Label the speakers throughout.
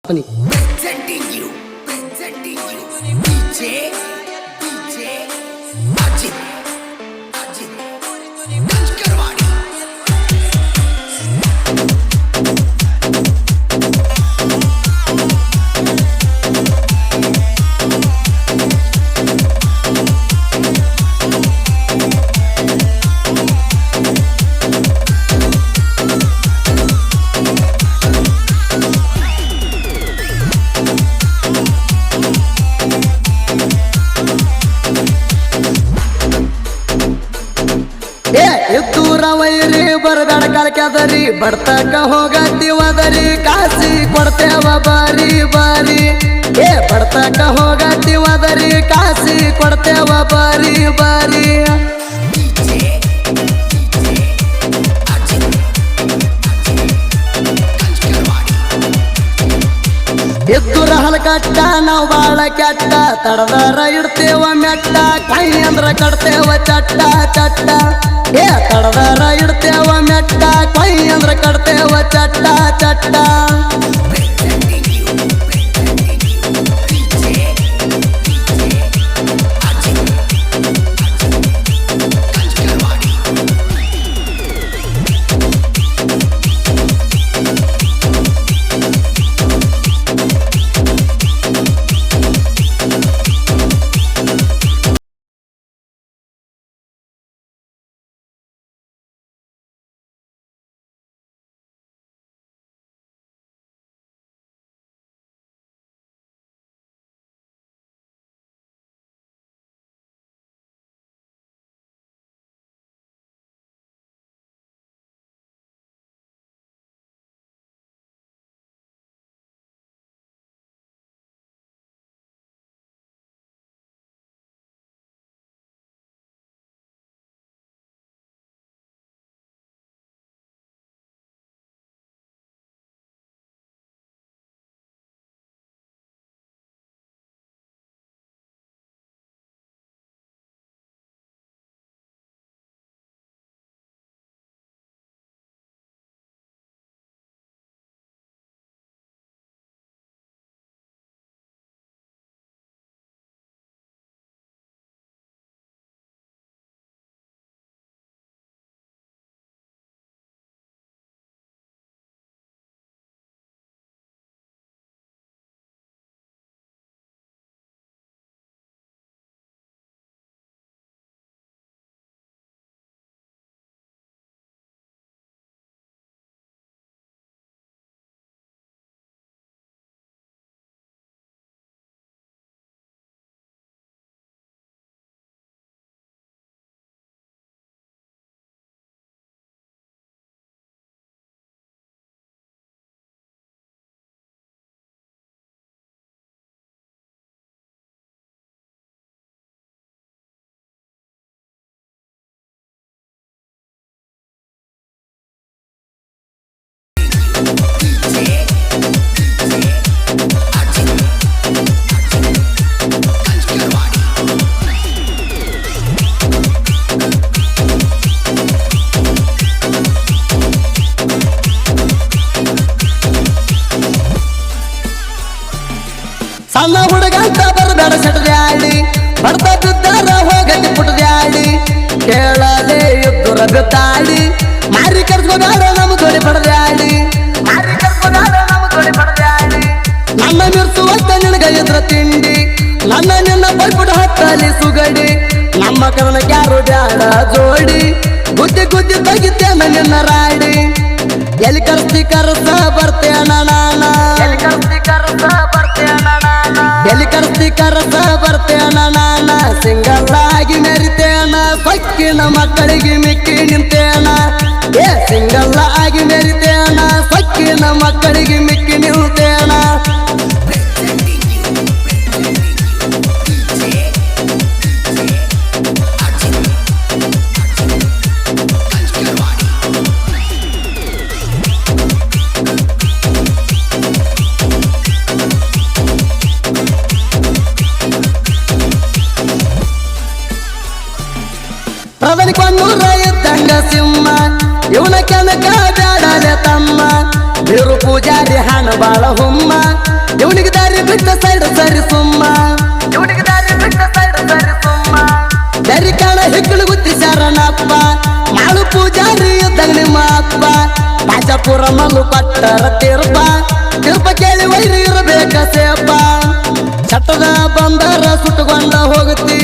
Speaker 1: ಬನ್ನಿ.
Speaker 2: Presenting you, DJ Ajit Kanchkarwadi.
Speaker 1: ಎತ್ತೂರ ವೈರಿ ಬರಬೇಡ ಕಳ್ಕ್ಯಾದರಿ ಬಡ್ತಕ್ಕ ಹೋಗತ್ತೀವದರಿ ಕಾಸಿ ಕೊಡ್ತೇವ ಬಾರಿ ಬಾರಿ ಬಡ್ತಕ್ಕ ಹೋಗತ್ತೀವದರಿ ಕಾಸಿ ಕೊಡ್ತೇವ ಬಾರಿ ಬಾರಿ ಎತ್ತೂರ ಹಲಕಟ್ಟ ನಾವು ಬಾಳ ಕೆಟ್ಟ ತಡದಾರ ಇಡ್ತೇವ ಮೆಟ್ಟ ಕೈ ಅಂದ್ರ ಕಡ್ತೇವ ಚಟ್ಟ ಚಟ್ಟ ತಡದಾರ ಇಡ್ತೇವ ಮೆಟ್ಟ ಕೈ ಅಂದ್ರ ಕಡ್ತೇವ ಚಟ್ಟ ಚಟ್ಟ ಸಣ್ಣ ಹುಡುಗಂತ ಬರಬೇಡ ಸೆಟದ್ಯಾಡಿ ಬಡ್ತ ಬಿದ್ದಾರ ಹೋಗತಿ ಪುಟದ್ಯಾಡಿ ಕೇಳಲೆ ಎದ್ದುರ ಬಿದ್ದಾಡಿ ಮಾರಿ ಕರ್ಸ್ಕೋದಾರ ನಮ್ಮ ಜೋಡಿ ಪಡೆದ್ಯಾಡಿ ನನ್ನ ಮಿರ್ಸುವಂತ ನಿನಗ ಎದ್ರ ತಿಂಡಿ ನನ್ನ ನಿನ್ನ ಬೈಪುಡ ಹತ್ತಲಿ ಸುಗಡಿ ನಮ್ಮ ಕರ್ಣಕ್ಕೆ ಯಾರು ಬ್ಯಾಡ ಜೋಡಿ ಗುದ್ದಿ ಗುದ್ದಿ ತೆಗಿತೇನ ನಿನ್ನ ರಾಡಿ ಎಲ್ಲಿ ಕರ್ಸ್ತಿ ಕರ್ಸ ಬರ್ತೇನ ನಾನ ಎಲ್ಲಿ ಕರ್ಸ್ತಿ ಕರ್ಸ ಬರ್ತೇನ ನಾನ ಸಿಂಗಲ್ ಆಗಿ ಮೆರಿತೇನ ಸೊಕ್ಕಿನ ಮಕ್ಕಳಿಗೆ ಮಿಕ್ಕಿ ನಿಂತೇನ ಸಿಂಗಲ್ ಆಗಿ ಮೆರಿತೇನ ಸೊಕ್ಕಿನ ಮಕ್ಕಳಿಗೆ ಮಿಕ್ಕಿ ನಿಂತೇನ ಪ್ರಧಾನಿ ಕೊಂಡೂರ ಇದ್ದಂಗ ಸಿಂಹ ಇವನ ಕೆನಕ ಬ್ಯಾಡಲೆ ತಮ್ಮ ಬೀರು ಪೂಜಾರಿ ಹಣ ಬಾಳ ಹುಮ್ಮ ಇವನಿಗೆ ದಾರಿ ಬಿಟ್ಟ ಸೈಡ್ ಸರಿ ಸುಮ್ಮ ದಾರಿ ಕಾಣ ಹೆಕ್ಕಳು ಗುತ್ತಿ ಶರಣಪ್ಪ ಮಾಳು ಪೂಜಾರಿ ಇದ್ದಂಗ ನಿಮ್ಮ ಅಪ್ಪ ಬಾಜಾಪುರ ಮಲ್ಲು ಪಟ್ಟರ ತಿರುಪ ಕೇಳಿ ವೈರಿ ಇರಬೇಕ ಸೇಪ ಚಟ್ಟದ ಬಂದರ ಸುಟ್ಟುಕೊಂಡ ಹೋಗುತ್ತಿ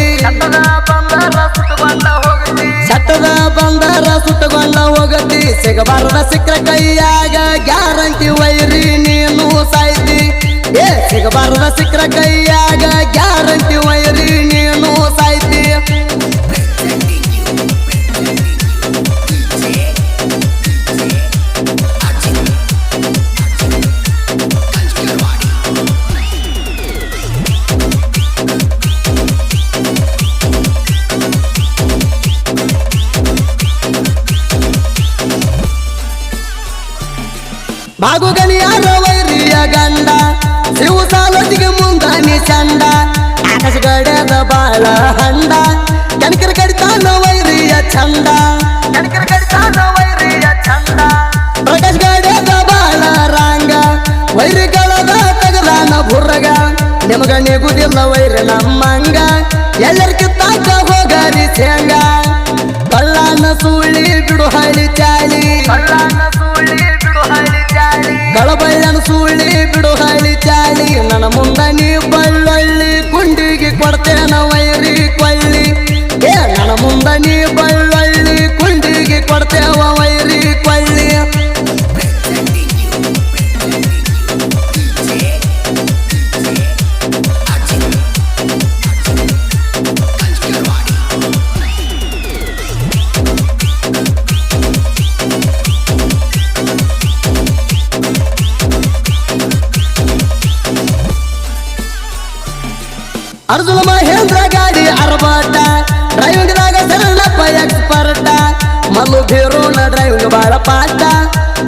Speaker 1: ಚಟ್ಟದ ಬಂದರ ಸುಟ್ಟುಕೊಂಡ ಹೋಗತಿ ಸಿಗಬಾರದ ಸಿಕ್ಕರ ಕೈಯಾಗ ಗ್ಯಾರಂಟಿ ವೈರಿ ನೀನು ಸಾಯ್ತಿ ಏ ಸಿಗಬಾರದ ಸಿಕ್ಕರ ಕೈಯಾಗ ಗ್ಯಾರಂಟಿ ವೈರಿ ನೀನು ಸಾಯ್ತಿ ಬಾಗು ಗಣಿಯಾರ ವೈರಿಯ ಗಂಡ ಶಿವ ಸಾಲೋಟಿಗೆ ಮುಂದಾನಿ ಚಂಡ ಆಕಾಶ ಗಡ್ಯದ ಬಾಳ ಹಂಡ ಕನಕರ ಕಡಿತಾನ ವೈರಿಯ ಚಂಡ ಪ್ರಕಾಶ್ ಗಡ್ಯದ ಬಾಳ ರಾಂಗ ವೈರಿಗಳದ ತಗದಾನ ಬುರ್ರಗ ನಿಮಗ ನಿಗುದಿಲ್ಲ ವೈರಿ ನಮ್ಮಂಗ ಎಲ್ಲರ ಕಿತ್ತಾಕ ಹೋಗಾರಿ ಶೇಂಗ ಕಳ್ಳನ ಸುಳ್ಳಿ ಬಿಡು ಹಳಿ ಚಾಳಿ ಗಳಬಳ್ಳನ ಸುಳ್ಳಿ ಬಿಡು ಹಳಿ ಚಾಳಿ ನನ್ನ ಮುಂದ ನೀ ಬಳ್ಳಳ್ಳಿ ಕುಂಡಿಗೆ ಕೊಡ್ತೇನ ವೈರಿ ಕೊಳ್ಳಿ ಏ ನನ್ನ ಮುಂದ ನೀ ಬಳ್ಳಳ್ಳಿ ಕುಂಡಿಗೆ ಕೊಡ್ತೇವ ವೈರಿ ಕೊಳ್ಳಿ ಅರ್ಜುನ ಮಹೇಂದ್ರ ಗಾಡಿ ಅರಬಾಟ ಡ್ರೈವಿಂಗ್ದಾಗ ಶರಣಪ್ಪ ಎಕ್ಸ್ಪರ್ಟ ಮಲ್ಲು ಭೀರೋಣ ಡ್ರೈವಿಂಗ್ ಬಾಳ ಪಾಠ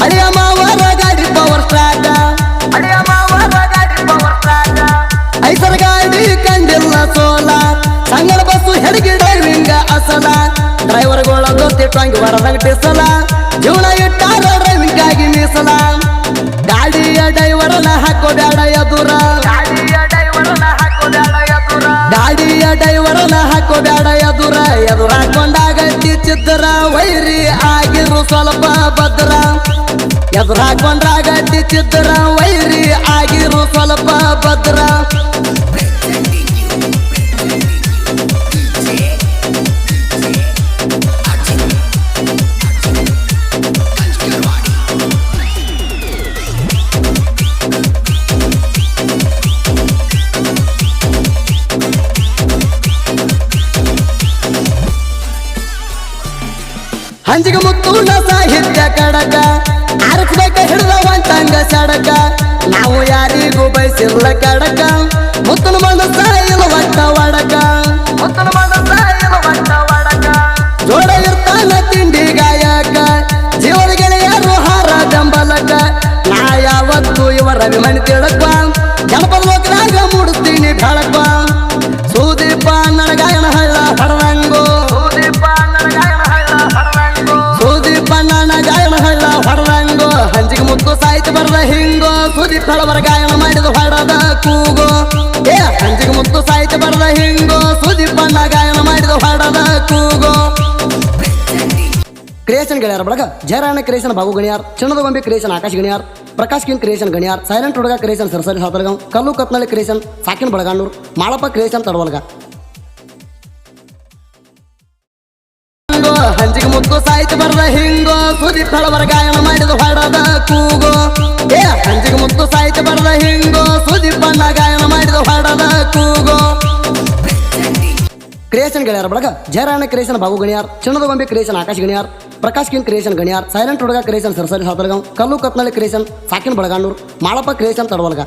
Speaker 1: ಅಳಿಯ ಮಾವರ ಗಾಡಿ ಪವರ್ ಸ್ಟಾರ್ಟ ಐಸರ ಗಾಡಿ ಕಂಡಿಲ್ಲ ಸೋಲ ಸಂಗಡ ಬಸ್ಸು ಹೆಡಗಿ ಡ್ರೈವಿಂಗ್ ಅಸಲ ಡ್ರೈವರ್ಗಳ ಗೊತ್ತಿ ಟಂಗಿ ಬರದಂಗ ಟಿಸಲ ಜೀವನ ಇಟ್ಟಾರ ಡ್ರೈವಿಂಗ್ ಆಗಿ ಮೀಸಲ ಗಾಡಿಯ ಡ್ರೈವರನ ಹಾಕೋ ಬ್ಯಾಡ ಎದುರ ಗಾಡಿಯ ಡೈವರನ ಹಾಕೋ ಬ್ಯಾಡ ಎದುರ ಹಾಕೊಂಡಾಗತ್ತಿ ಚಿತ್ರ ವೈರಿ ಆಗಿರು ಸ್ವಲ್ಪ ಭದ್ರ ಎದುರು ಹಾಕೊಂಡಾಗತ್ತಿ ಚಿತ್ರ ವೈರಿ ಆಗಿರು ಸ್ವಲ್ಪ ಭದ್ರ ಹಂಜಿಗೆ ಮುತ್ತುನ ಸಾಹಿತ್ಯ ಕಡಕ ಆರಿಸ್ಬೇಕ ಹಿಡಿದ ಒಂಟಂಗ ಸಡಕ ನಾವು ಯಾರಿಗೂ ಬಯಸಿಲ್ಲ ಕಡಕ ಮುತ್ತನ ಮನಸ್ಸ ಇಲ್ಲ ಒಟ್ಟ ಒಡಕ ಜೋಡ ಇರ್ತಾನ ತಿಂಡಿ ಗಾಯಕ ಜೀವನ ಗೆಳೆಯರು ಹಾರ ಬೆಂಬಲಕ ನಾ ಯಾವತ್ತು ಇವರ ಅಭಿಮಾನಿ ತಿಳಕ ಜನಪದ ಲೋಕದಾಗ ಮೂಡಿಸ್ತೀನಿ ಬೆಳಕ ಸುದೀಪ ನನಗಾಯನ ಹಳ್ಳ ಹೊರದಂಗೋ ಹೊರದಂಗೋ ಹಂಜಿಗೆ ಮುತ್ತು ಸಾಹಿತ್ಯ ಬರದ ಹಿಂಗೋ ಸುದೀಪ್ ಹಳವರ ಗಾಯನ ಮಾಡಿದ ಹೊಡದ ಕೂಗೋ ಏ ಹಂಜಿಗೆ ಮುತ್ತು ಸಾಹಿತ್ಯ ಬರದ ಹಿಂಗೋ ಸುದೀಪಣ್ಣ ಗಾಯನ ಮಾಡಿದ ಹೊಡದ ಕೂಗೋ ಕ್ರಿಯೇಷನ್ ಗೆಳೆಯರ ಬಳಗ ಜಯರಾಯಣ ಕ್ರಿಯೇಷನ್ ಬಾಬು ಗಣಿಯಾರ್ ಚಿನ್ನದ ಗೊಂಬೆ creation Akash Ganiyar Prakash king creation Ganiyar silent ಹುಡುಗ ಕ್ರಿಯೇಷನ್ ಸರಸರಿ ಸಾತರಗಾಂವ್ ಕಲ್ಲು ಕತ್ನಳ್ಳಿ ಕ್ರಿಯೇಷನ್ ಸಾಕಿನ ಬಳಗಾನೂರ್ ಮಾಳಪ್ಪ ಕ್ರಿಯೇಷನ್ ತಡವಲ್ಗ ಹಂಜಿಗೆ ಮುತ್ತು ಸಾಹಿತ್ಯ ಬರದ ಹಿಂಗೋ ಸುದೀಪ್ ಹಳವರ ಗಾಯನ ಮಾಡಿದ ಹೊಡದ ಕೂಗೋ ಏ ಹಂಜಿಗೆ ಮುತ್ತು ಸಾಹಿತ್ಯ ಬರದ ಹಿಂಗೋ ಸುದೀಪಣ್ಣ ಗಾಯನ ಮಾಡಿದ ಹೊಡದ ಕೂಗೋ ಕ್ರಿಯೇಷನ್ ಗೆಳೆಯರ ಬಳಗ ಜಯರಾಯಣ ಕ್ರಿಯೇಷನ್ ಬಾಬು ಗಣಿಯಾರ್ ಚಿನ್ನದ ಗೊಂಬೆ creation Akash Ganiyar Prakash king creation Ganiyar silent ಹುಡುಗ ಕ್ರಿಯೇಷನ್ ಸರಸರಿ ಸಾತರಗಾಂವ್ ಕಲ್ಲು ಕತ್ನಳ್ಳಿ ಕ್ರಿಯೇಷನ್ ಸಾಕಿನ ಬಳಗಾನೂರ್ ಮಾಳಪ್ಪ ಕ್ರಿಯೇಷನ್ ತಡವಲ್ಗ